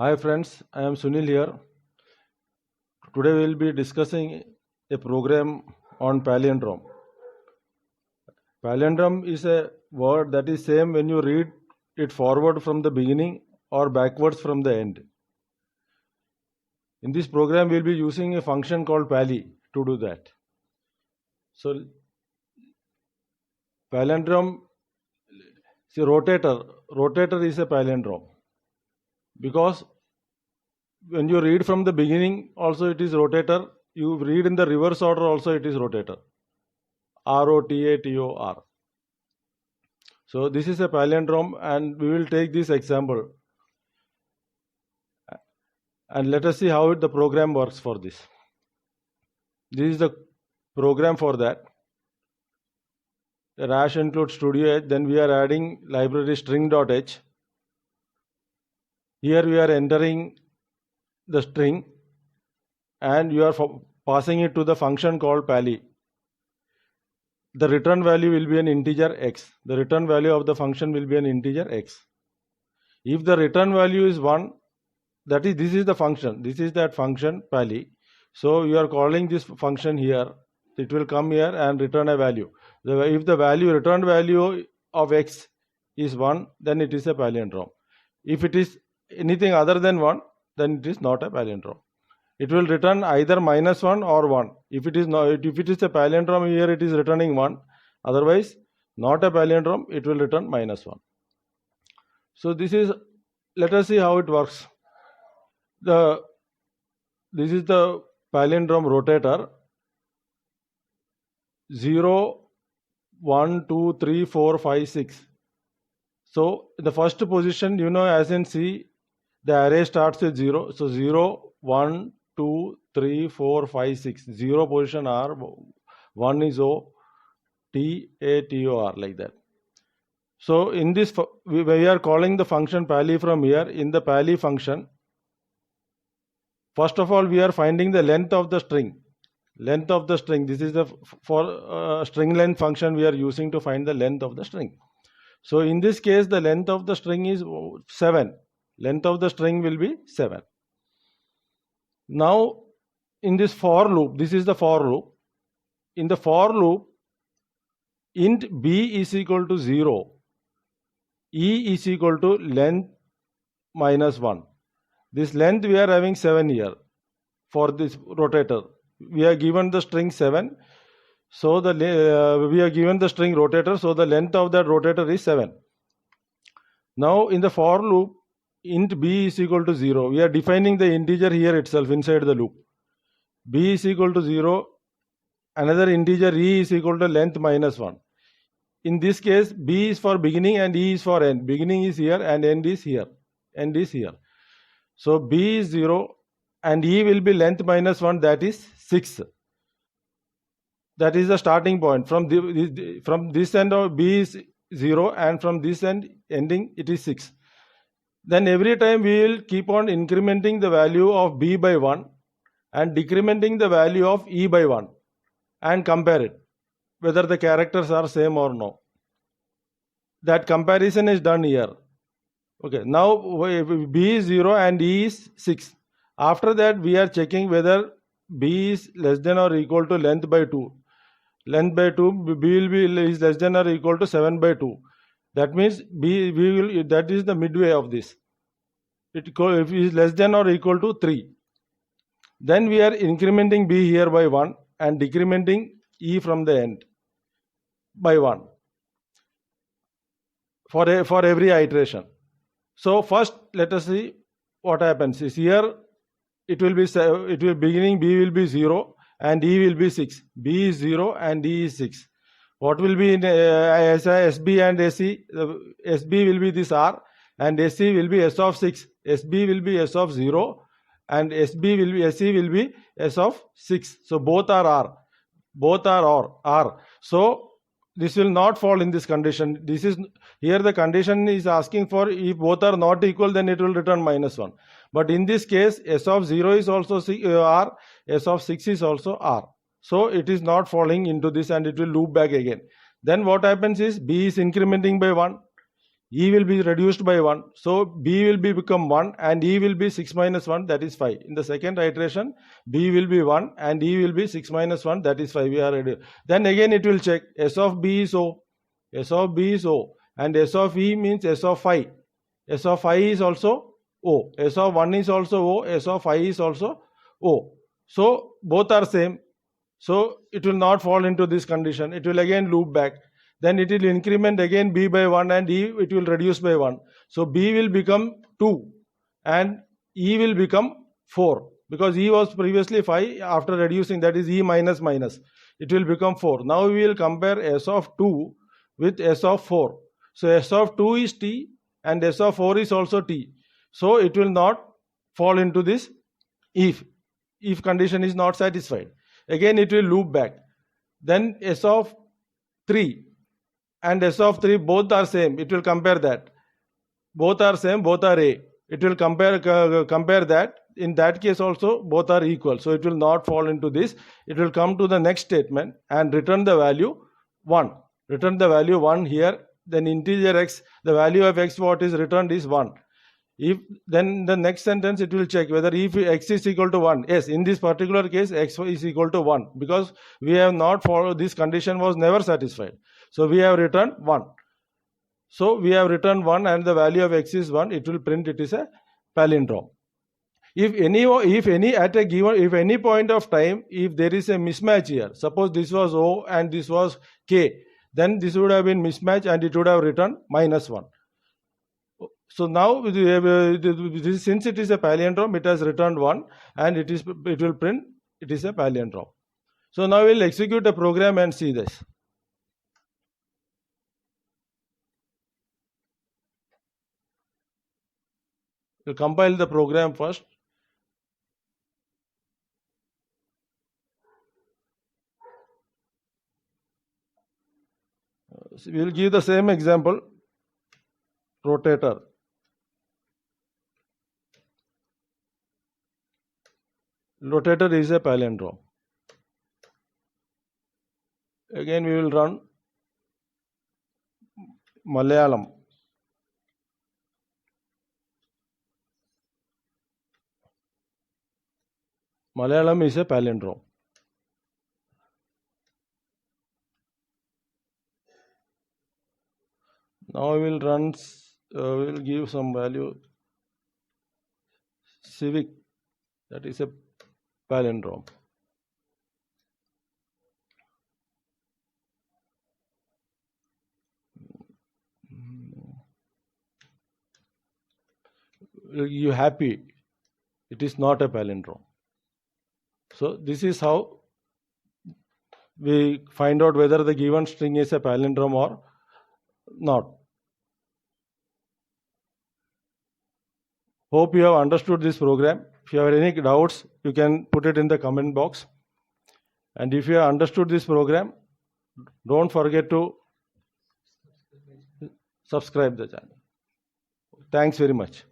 Hi friends, I am Sunil here. Today we will be discussing a program on palindrome. Palindrome is a word that is same when you read it forward from the beginning or backwards from the end. In this program we will be using a function called pali to do that. So palindrome, see rotator is a palindrome because when you read from the beginning also it is rotator, you read in the reverse order also it is rotator. ROTATOR. So this is a palindrome and we will take this example and let us see how the program works for this. This is the program for that. The rash includes studio h, then we are adding library string.h. Here we are entering the string and you are passing it to the function called pali. The return value will be an integer x. The return value of the function will be an integer x. If the return value is 1, that is, this is the function, this is that function pali. So you are calling this function here, it will come here and return a value. If the return value of x is 1, then it is a palindrome. If it is anything other than 1, then it is not a palindrome. It will return either -1 or 1. If it is a palindrome, here it is returning 1. Otherwise, not a palindrome, it will return -1. So this is, let us see how it works. This is the palindrome rotator. 0, 1, 2, 3, 4, 5, 6. So in the first position, as in C, the array starts with 0. So 0, 1, 2, 3, 4, 5, 6. 0 position R, 1 is O, T, A, T, O, R, like that. So in this, we are calling the function pali from here. In the pali function, first of all, we are finding the length of the string. Length of the string, this is the string length function we are using to find the length of the string. So in this case, the length of the string is 7. Length of the string will be 7. Now, in this for loop, this is the for loop. In the for loop, int b is equal to 0. E is equal to length minus 1. This length we are having 7 here for this rotator. We are given the string 7. So we are given the string rotator. So the length of that rotator is 7. Now in the for loop, int b is equal to 0. We are defining the integer here itself inside the loop. B is equal to 0. Another integer e is equal to length minus 1. In this case, b is for beginning and e is for end. Beginning is here and end is here. End is here. So b is 0 and e will be length minus 1, that is 6. That is the starting point. From this end of b is 0 and from this end ending it is 6. Then every time we will keep on incrementing the value of b by 1 and decrementing the value of e by 1 and compare it whether the characters are same or no. That comparison is done here. Okay, now b is 0 and e is 6. After that we are checking whether b is less than or equal to length by 2. Length by 2, b will be is less than or equal to 7 by 2. That means that is the midway of this. If it is less than or equal to 3. Then we are incrementing b here by 1 and decrementing e from the end by 1 for every iteration. So first let us see what happens. Is here it will beginning b will be 0 and e will be 6. B is 0 and e is 6. What will be in SB and SE? SB will be this R and SE will be S of 6. SB will be S of 0 and SB will be SE will be S of 6. So both are R. Both are R. So this will not fall in this condition. This is here the condition is asking for if both are not equal, then it will return -1. But in this case, S of 0 is also R, S of 6 is also R. So it is not falling into this and it will loop back again. Then what happens is B is incrementing by 1. E will be reduced by 1. So B will become 1 and E will be 6 minus 1, that is 5. In the second iteration, B will be 1 and E will be 6 minus 1, that is 5. We are ready. Then again it will check S of B is O. S of B is O. And S of E means S of phi. S of phi is also O. S of 1 is also O. S of phi is also O. So both are same. So it will not fall into this condition. It will again loop back. Then it will increment again B by 1 and E it will reduce by 1. So B will become 2 and E will become 4 because E was previously 5. After reducing, that is E minus minus, it will become 4. Now we will compare S of 2 with S of 4. So S of 2 is T and S of 4 is also T. So it will not fall into this if condition is not satisfied. Again it will loop back. Then S of 3 and S of 3 both are same. It will compare that. Both are same, both are A. It will compare that. In that case also both are equal. So it will not fall into this. It will come to the next statement and return the value 1. Return the value 1 here. Then integer x, the value of x what is returned is 1. If then the next sentence it will check whether if x is equal to 1. Yes, in this particular case x is equal to 1 because we have not followed, this condition was never satisfied. So we have returned 1. So we have returned 1 and the value of x is 1. It will print it is a palindrome. If any point of time, if there is a mismatch here, suppose this was O and this was K, then this would have been mismatch and it would have returned -1. So now since it is a palindrome, it has returned 1 and it will print it is a palindrome. So now we'll execute a program and see this. We'll compile the program first. So we'll give the same example. Rotator. Rotator is a palindrome. Again we will run Malayalam. Malayalam is a palindrome. Now we will run, we will give some value civic, that is a palindrome. You happy, it is not a palindrome. So this is how we find out whether the given string is a palindrome or not. Hope you have understood this program. If you have any doubts, you can put it in the comment box. And if you have understood this program, don't forget to subscribe the channel. Thanks very much.